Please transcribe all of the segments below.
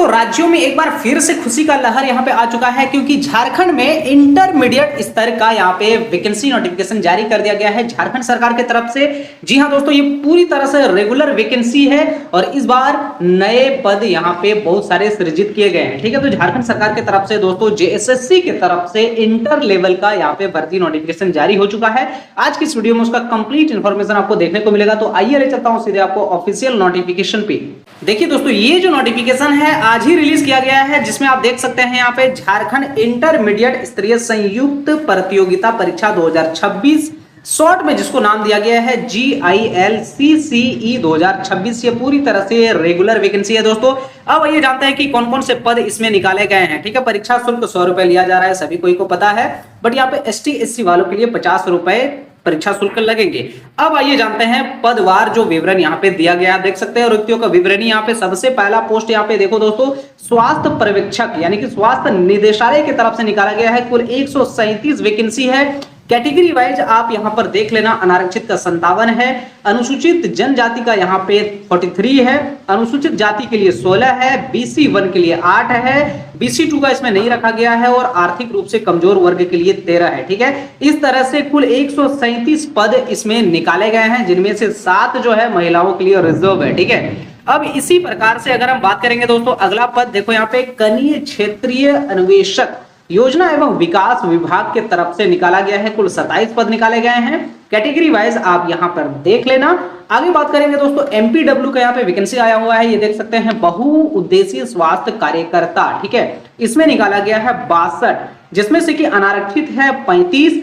दोस्तों राज्यों में एक बार फिर से खुशी का लहर यहाँ पे आ चुका है, क्योंकि झारखंड में इंटरमीडिएट स्तर का यहाँ पे वैकेंसी नोटिफिकेशन जारी कर दिया गया है झारखंड सरकार की तरफ से। जी हाँ दोस्तों, ये पूरी तरह से रेगुलर वैकेंसी है और इस बार नए पद यहाँ पे बहुत सारे सृजित किए गए हैं। ठीक है, तो झारखंड सरकार की तरफ से दोस्तों जेएसएससी की तरफ से इंटर लेवल का यहाँ पे भर्ती नोटिफिकेशन जारी हो चुका है। आज की इस वीडियो में उसका कंप्लीट इंफॉर्मेशन आपको देखने को मिलेगा, तो आइए ले चलता हूं सीधे आपको ऑफिशियल नोटिफिकेशन पे। देखिए दोस्तों, ये जो नोटिफिकेशन है आज ही रिलीज किया गया है, जिसमें आप देख सकते हैं यहाँ पे झारखंड इंटरमीडिएट स्तरीय संयुक्त प्रतियोगिता परीक्षा 2026, शॉर्ट में जिसको नाम दिया गया है GILCCE 2026। ये पूरी तरह से रेगुलर वैकेंसी है दोस्तों। अब ये जानते हैं कि कौन कौन से पद इसमें निकाले गए हैं। ठीक है, परीक्षा शुल्क 100 रुपए लिया जा रहा है, सभी कोई को पता है, बट यहाँ पे ST SC वालों के लिए 50 रुपए परीक्षा शुल्क लगेंगे। अब आइए जानते हैं पदवार जो विवरण यहाँ पे दिया गया, देख सकते हैं रिक्तियों का विवरण। यहाँ पे सबसे पहला पोस्ट यहाँ पे देखो दोस्तों, स्वास्थ्य पर्यवेक्षक यानी कि स्वास्थ्य निदेशालय की तरफ से निकाला गया है। कुल 137 वैकेंसी है। कैटेगरी वाइज आप यहां पर देख लेना, अनारक्षित का 57 है, अनुसूचित जनजाति का यहां पे 43 है, अनुसूचित जाति के लिए 16 है, BC1 के लिए 8 है, BC2 का इसमें नहीं रखा गया है और आर्थिक रूप से कमजोर वर्ग के लिए 13 है। ठीक है, इस तरह से कुल 137 पद इसमें निकाले गए हैं, जिनमें से 7 जो है महिलाओं के लिए रिजर्व है। ठीक है, अब इसी प्रकार से अगर हम बात करेंगे दोस्तों, अगला पद देखो यहाँ पे कनीय क्षेत्रीय अन्वेषक योजना एवं विकास विभाग के तरफ से निकाला गया है। कुल 27 पद निकाले गए हैं। कैटेगरी वाइज आप यहां पर देख लेना। आगे बात करेंगे दोस्तों, MPW का यहाँ पे वैकेंसी आया हुआ है, ये देख सकते हैं, बहुउद्देशीय स्वास्थ्य कार्यकर्ता। ठीक है, इसमें निकाला गया है 62, जिसमें से कि अनारक्षित है 35,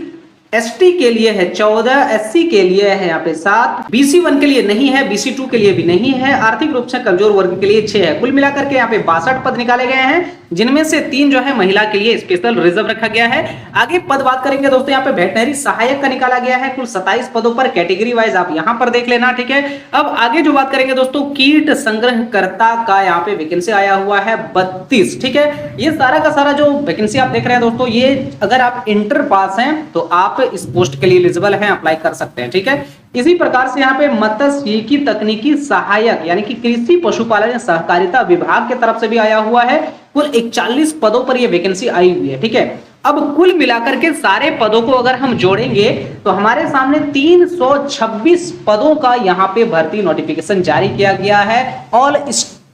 ST के लिए है 14, SC के लिए है यहाँ पे 7, BC1 के लिए नहीं है, BC2 के लिए भी नहीं है, आर्थिक रूप से कमजोर वर्ग के लिए 6 है। कुल मिलाकर के यहाँ पे 62 पद निकाले गए हैं, जिनमें से 3 जो है महिला के लिए स्पेशल रिजर्व रखा गया है। आगे पद बात करेंगे दोस्तों, यहाँ पे वेटनरी सहायक का निकाला गया है, कुल 27 पदों पर। कैटेगरी वाइज आप यहाँ पर देख लेना। ठीक है, अब आगे जो बात करेंगे दोस्तों, कीट संग्रहकर्ता का यहाँ पे वैकेंसी आया हुआ है 32। ठीक है, ये सारा का सारा जो वैकेंसी आप देख रहे हैं दोस्तों, ये अगर आप इंटर पास हैं तो आप इस पोस्ट के लिए एलिजिबल हैं, अप्लाई कर सकते हैं। ठीक है, इसी प्रकार से यहाँ पे मत्स्यिकी तकनीकी सहायक यानी कि कृषि पशुपालन सहकारिता विभाग की तरफ से भी आया हुआ है। कुल 41 पदों पर यह वैकेंसी आई हुई है। ठीक है, अब कुल मिलाकर के सारे पदों को अगर हम जोड़ेंगे तो हमारे सामने 326 पदों का यहाँ पे भर्ती नोटिफिकेशन जारी किया गया है ऑल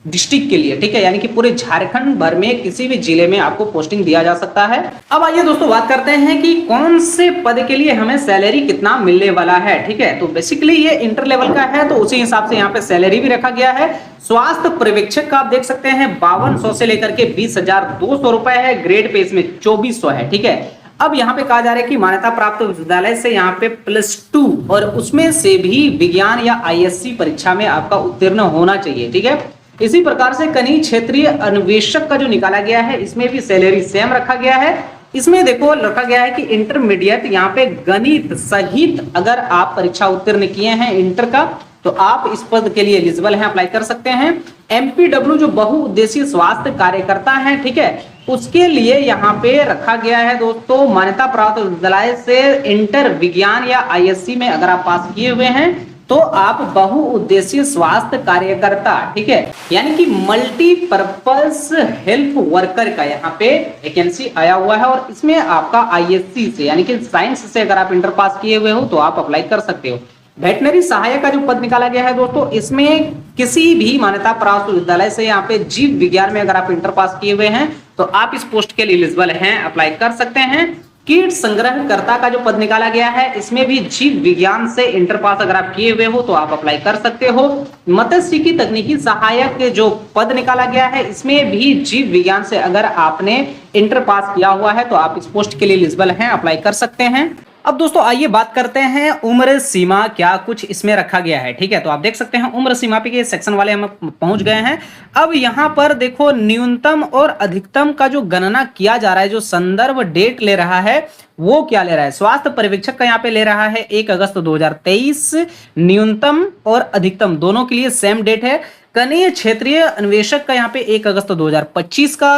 डिस्ट्रिक्ट के लिए। ठीक है, यानी कि पूरे झारखंड भर में किसी भी जिले में आपको पोस्टिंग दिया जा सकता है। अब आइए दोस्तों बात करते हैं कि कौन से पद के लिए हमें सैलरी कितना मिलने वाला है। ठीक है, तो बेसिकली ये इंटर लेवल का है, तो उसी हिसाब से यहाँ पे सैलरी भी रखा गया है। स्वास्थ्य पर्यवेक्षक का आप देख सकते हैं 5200 से लेकर के 20,200 रुपए है। ग्रेड पे इसमें 2400 है। ठीक है, अब यहाँ पे कहा जा रहा है कि मान्यता प्राप्त विद्यालय से यहाँ पे +2 और उसमें से भी विज्ञान या ISC परीक्षा में आपका उत्तीर्ण होना चाहिए। ठीक है, इसी प्रकार से कनीय क्षेत्रीय अन्वेषक का जो निकाला गया है, इसमें भी सैलरी सेम रखा गया है। इसमें देखो रखा गया है कि इंटरमीडिएट यहाँ पे गणित सहित अगर आप परीक्षा उत्तीर्ण किए हैं इंटर का, तो आप इस पद के लिए एलिजिबल हैं, अप्लाई कर सकते हैं। MPW जो बहुउद्देशीय स्वास्थ्य कार्यकर्ता है, ठीक है, उसके लिए यहाँ पे रखा गया है दोस्तों, मान्यता प्राप्त विद्यालय से इंटर विज्ञान या ISC में अगर आप पास किए हुए हैं तो आप बहुउद्देशीय स्वास्थ्य कार्यकर्ता, ठीक है, यानी कि मल्टीपर्पस हेल्थ वर्कर का यहाँ पे वैकेंसी आया हुआ है और इसमें आपका ISC से यानी कि साइंस से अगर आप इंटर पास किए हुए हो तो आप अप्लाई कर सकते हो। वेटनरी सहायक का जो पद निकाला गया है दोस्तों, इसमें किसी भी मान्यता प्राप्त विद्यालय से यहाँ पे जीव विज्ञान में अगर आप इंटर पास किए हुए हैं तो आप इस पोस्ट के लिए एलिजिबल हैं, अप्लाई कर सकते हैं। कीट संग्रहकर्ता का जो पद निकाला गया है, इसमें भी जीव विज्ञान से इंटर पास अगर आप किए हुए हो तो आप अप्लाई कर सकते हो। मत्स्यिकी तकनीकी सहायक जो पद निकाला गया है, इसमें भी जीव विज्ञान से अगर आपने इंटर पास किया हुआ है तो आप इस पोस्ट के लिए एलिजिबल हैं, अप्लाई कर सकते हैं। अब दोस्तों आइए बात करते हैं उम्र सीमा क्या कुछ इसमें रखा गया है। ठीक है, तो आप देख सकते हैं उम्र सीमा पे के सेक्शन वाले हम पहुंच गए हैं। अब यहाँ पर देखो न्यूनतम और अधिकतम का जो गणना किया जा रहा है, जो संदर्भ डेट ले रहा है वो क्या ले रहा है। स्वास्थ्य पर्यवेक्षक का यहाँ पे ले रहा है 1 अगस्त 2023, न्यूनतम और अधिकतम दोनों के लिए सेम डेट है। कनीय क्षेत्रीय अन्वेषक का यहाँ पे 1 अगस्त 2025 का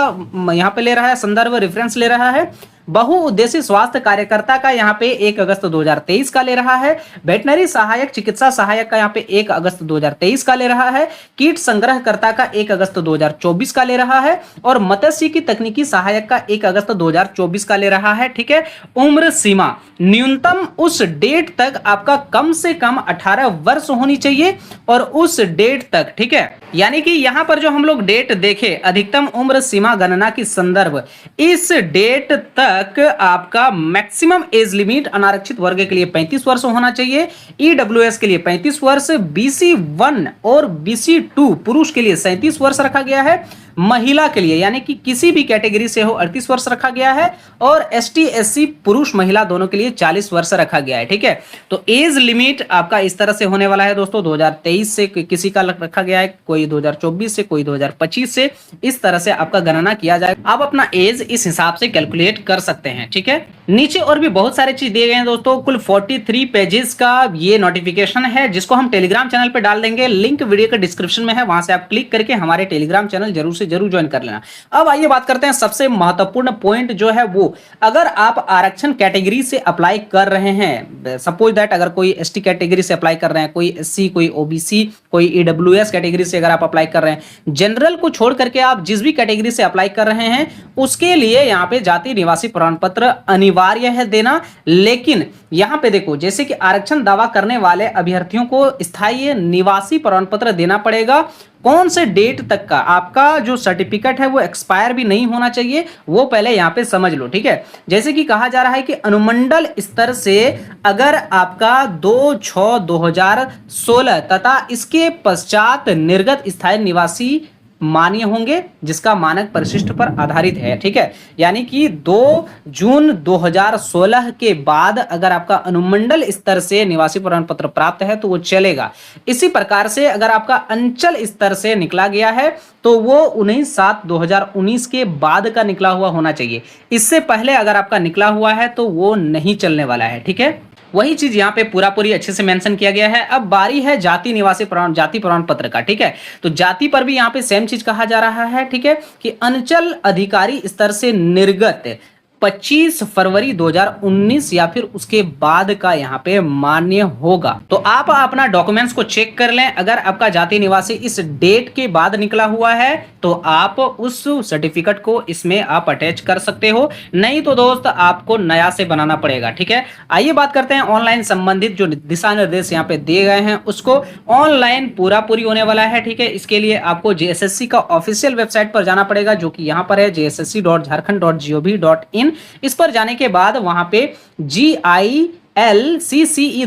यहाँ पे ले रहा है, संदर्भ रेफरेंस ले रहा है। बहुउद्देशीय स्वास्थ्य कार्यकर्ता का यहाँ पे 1 अगस्त 2023 का ले रहा है। वेटनरी सहायक, चिकित्सा सहायक का यहाँ पे 1 अगस्त 2023 का ले रहा है। कीट संग्रहकर्ता का 1 अगस्त 2024 का ले रहा है और मत्स्य की तकनीकी सहायक का 1 अगस्त 2024 का ले रहा है। ठीक है, उम्र सीमा न्यूनतम उस डेट तक आपका कम से कम 18 वर्ष होनी चाहिए और उस डेट तक, ठीक है, यानी कि यहां पर जो हम लोग डेट देखे अधिकतम उम्र सीमा गणना की संदर्भ, इस डेट तक आपका मैक्सिमम एज लिमिट अनारक्षित वर्ग के लिए 35 वर्ष होना चाहिए, ईडब्ल्यूएस के लिए 35 वर्ष, बीसी 1 और बीसी 2 पुरुष के लिए 37 वर्ष रखा गया है, महिला के लिए यानी कि किसी भी कैटेगरी से हो 38 वर्ष रखा गया है और एसटी एससी पुरुष महिला दोनों के लिए 40 वर्ष रखा गया है। ठीक है, तो एज लिमिट आपका इस तरह से होने वाला है दोस्तों। 2023 से किसी का रखा गया है, कोई 2024 से, कोई 2025 से, इस तरह से आपका गणना किया जाएगा। आप अपना एज इस हिसाब से कैलकुलेट कर सकते हैं। ठीक है, नीचे और भी बहुत सारे चीज दिए गए हैं दोस्तों। कुल 43 पेजेस का ये नोटिफिकेशन है जिसको हम टेलीग्राम चैनल पे डाल देंगे, लिंक वीडियो के डिस्क्रिप्शन में है, वहां से आप क्लिक करके हमारे टेलीग्राम चैनल जरूर से जरूर ज्वाइन कर लेना। अब आइए बात करते हैं सबसे महत्वपूर्ण पॉइंट जो है वो, अगर आप आरक्षण कैटेगरी से अप्लाई कर रहे हैं, सपोज दैट अगर कोई एसटी कैटेगरी से अप्लाई कर रहे हैं, कोई एससी, कोई ओबीसी, कोई ईडब्ल्यूएस कैटेगरी से अगर आप अप्लाई कर रहे हैं, जनरल को छोड़ करके आप जिस भी कैटेगरी से अप्लाई कर रहे हैं उसके लिए यहाँ पे जाति निवासी प्रमाण पत्र अनिवार्य है देना। लेकिन यहाँ पे देखो, जैसे कि आरक्षण दावा करने वाले अभ्यर्थियों को स्थायी निवासी प्रमाण पत्र देना पड़ेगा। कौन से डेट तक का आपका जो सर्टिफिकेट है वो एक्सपायर भी नहीं होना चाहिए, वो पहले यहां पे समझ लो। ठीक है, जैसे कि कहा जा रहा है कि अनुमंडल स्तर से अगर आपका 2/6/2016 तथा इसके पश्चात निर्गत स्थायी निवासी मान्य होंगे जिसका मानक परिशिष्ट पर आधारित है। ठीक है, यानी कि 2 जून 2016 के बाद अगर आपका अनुमंडल स्तर से निवासी प्रमाण पत्र प्राप्त है तो वो चलेगा। इसी प्रकार से अगर आपका अंचल स्तर से निकला गया है तो वो 19/7/2019 के बाद का निकला हुआ होना चाहिए। इससे पहले अगर आपका निकला हुआ है तो वो नहीं चलने वाला है। ठीक है, वही चीज यहाँ पे पूरा पूरी अच्छे से मेंशन किया गया है। अब बारी है जाति निवासी जाति प्रमाण पत्र का। ठीक है, तो जाति पर भी यहाँ पे सेम चीज कहा जा रहा है। ठीक है, कि अंचल अधिकारी स्तर से निर्गत 25 फरवरी 2019 या फिर उसके बाद का यहाँ पे मान्य होगा। तो आप अपना डॉक्यूमेंट्स को चेक कर लें, अगर आपका जाति निवासी इस डेट के बाद निकला हुआ है तो आप उस सर्टिफिकेट को इसमें आप अटैच कर सकते हो, नहीं तो दोस्त आपको नया से बनाना पड़ेगा। ठीक है, आइए बात करते हैं ऑनलाइन संबंधित जो दिशा निर्देश यहाँ पे दिए गए हैं उसको। ऑनलाइन पूरा पूरी होने वाला है। ठीक है, इसके लिए आपको जेएसएससी का ऑफिशियल वेबसाइट पर जाना पड़ेगा जो कि यहाँ पर है jssc.jharkhand.gov.in। इस पर जाने के बाद वहां पे GILCCE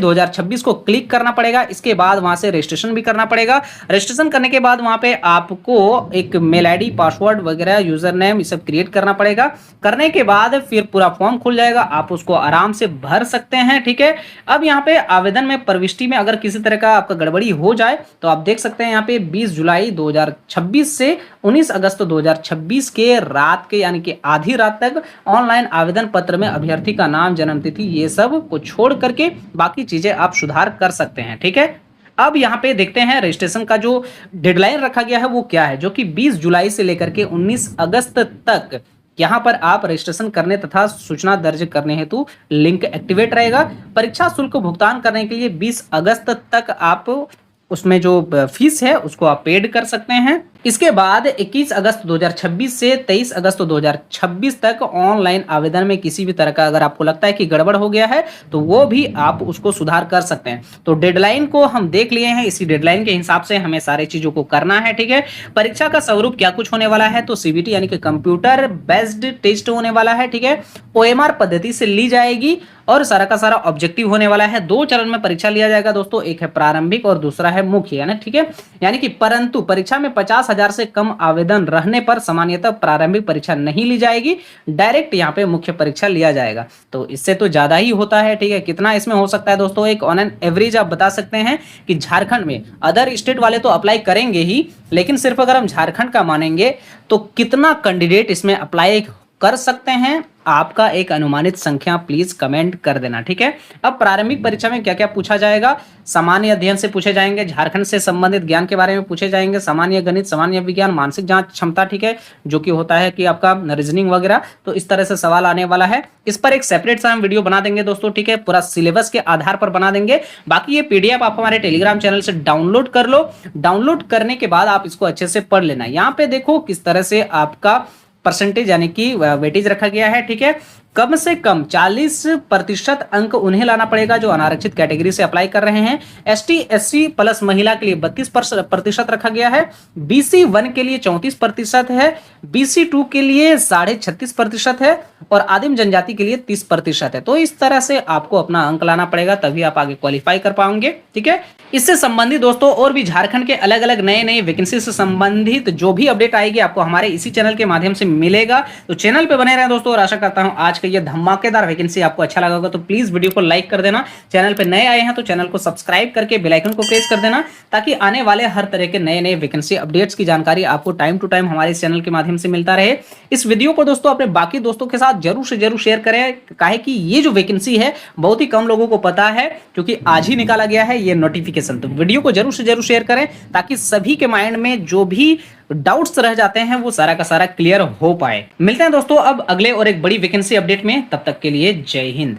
2026 को क्लिक करना पड़ेगा। इसके बाद वहां से रजिस्ट्रेशन भी करना पड़ेगा। रजिस्ट्रेशन करने के बाद वहां पे आपको एक मेल आईडी, पासवर्ड वगैरह, यूजर नेम ये सब क्रिएट करना पड़ेगा। करने के बाद फिर पूरा फॉर्म खुल जाएगा, आप उसको आराम से भर सकते हैं। ठीक है, अब यहाँ पे आवेदन में प्रविष्टि में अगर किसी तरह का आपका गड़बड़ी हो जाए तो आप देख सकते हैं यहाँ पे 20 जुलाई 2026 से 19 अगस्त 2026 के रात के यानी कि आधी रात तक ऑनलाइन आवेदन पत्र में अभ्यर्थी का नाम, जन्म तिथि ये सब को छोड़ करके बाकी चीजें आप सुधार कर सकते हैं। ठीक है, अब यहाँ पे देखते हैं रजिस्ट्रेशन का जो डेडलाइन रखा गया है वो क्या है, जो कि 20 जुलाई से लेकर के 19 अगस्त तक यहाँ पर आप रजिस्ट्रेशन करने तथा सूचना दर्ज करने हेतु लिंक एक्टिवेट रहेगा। परीक्षा शुल्क भुगतान करने के लिए 20 अगस्त तक आप उसमें जो फीस है उसको आप पेड कर सकते हैं। इसके बाद 21 अगस्त 2026 से 23 अगस्त 2026 तक ऑनलाइन आवेदन में किसी भी तरह का अगर आपको लगता है कि गड़बड़ हो गया है तो वो भी आप उसको सुधार कर सकते हैं। तो डेडलाइन को हम देख लिए हैं, इसी डेडलाइन के हिसाब से हमें सारी चीजों को करना है। ठीक है, परीक्षा का स्वरूप क्या कुछ होने वाला है तो सीबीटी यानी कि कंप्यूटर बेस्ड टेस्ट होने वाला है। ठीक है, ओएमआर पद्धति से ली जाएगी और सारा का सारा ऑब्जेक्टिव होने वाला है। 2 चरण में परीक्षा लिया जाएगा दोस्तों, एक है प्रारंभिक और दूसरा है मुख्य। यानी ठीक है, यानी कि परंतु परीक्षा में 50,000 से कम आवेदन रहने पर सामान्यतः प्रारंभिक परीक्षा नहीं ली जाएगी, डायरेक्ट यहाँ पे मुख्य परीक्षा लिया जाएगा। तो इससे तो ज्यादा ही होता है। ठीक है, कितना इसमें हो सकता है दोस्तों, एक ऑन एन एवरेज आप बता सकते हैं कि झारखंड में अदर स्टेट वाले तो अप्लाई करेंगे ही, लेकिन सिर्फ अगर हम झारखंड का मानेंगे तो कितना कैंडिडेट इसमें अप्लाई कर सकते हैं आपका एक अनुमानित संख्या प्लीज कमेंट कर देना, ठीक है। अब प्रारंभिक परीक्षा में क्या क्या पूछा जाएगा, सामान्य अध्ययन से पूछे जाएंगे, झारखंड से संबंधित ज्ञान के बारे में पूछे जाएंगे, सामान्य गणित, सामान्य विज्ञान, मानसिक जांच क्षमता, ठीक है, जो कि होता है कि आपका रीजनिंग वगैरह। तो इस तरह से सवाल आने वाला है। इस पर एक सेपरेट सा हम वीडियो बना देंगे दोस्तों, ठीक है, पूरा सिलेबस के आधार पर बना देंगे। बाकी ये पीडीएफ आप हमारे टेलीग्राम चैनल से डाउनलोड कर लो। डाउनलोड करने के बाद आप इसको अच्छे से पढ़ लेना। यहाँ पे देखो किस तरह से आपका परसेंटेज यानी कि वेटेज रखा गया है, ठीक है। कम से कम 40% अंक उन्हें लाना पड़ेगा जो अनारक्षित कैटेगरी से अप्लाई कर रहे हैं। एसटी एससी प्लस महिला के लिए 32% रखा गया है। बीसी 1 के लिए 34% है। बीसी 2 के लिए 36.5% है और आदिम जनजाति के लिए 30% है। तो इस तरह से आपको अपना अंक लाना पड़ेगा, तभी आप आगे क्वालिफाई कर पाओगे, ठीक है। इससे संबंधित दोस्तों और भी झारखंड के अलग अलग नए नए वैकेंसी से संबंधित जो भी अपडेट आएगी आपको हमारे इसी चैनल के माध्यम से मिलेगा। तो चैनल पे बने रहें दोस्तों, और आशा करता हूं आज का ये धमाकेदार वैकेंसी आपको अच्छा लगा होगा। तो प्लीज वीडियो को लाइक कर देना। चैनल पे नए आए हैं तो चैनल को सब्सक्राइब करके बेल आइकन को प्रेस कर देना, ताकि आने वाले हर तरह के नए नए वैकेंसी अपडेट्स की जानकारी आपको टाइम टू टाइम हमारे चैनल के माध्यम से मिलता रहे। इस वीडियो को दोस्तों अपने बाकी दोस्तों के साथ जरूर से जरूर शेयर करें, काहे कि ये जो वैकेंसी है बहुत ही कम लोगों को पता है, क्योंकि आज ही निकाला गया है ये नोटिफिकेशन। तो वीडियो को जरूर से जरूर शेयर करें, ताकि सभी के माइंड में जो भी डाउट्स रह जाते हैं वो सारा का सारा क्लियर हो पाए। मिलते हैं दोस्तों अब अगले और एक बड़ी वैकेंसी अपडेट में, तब तक के लिए जय हिंद।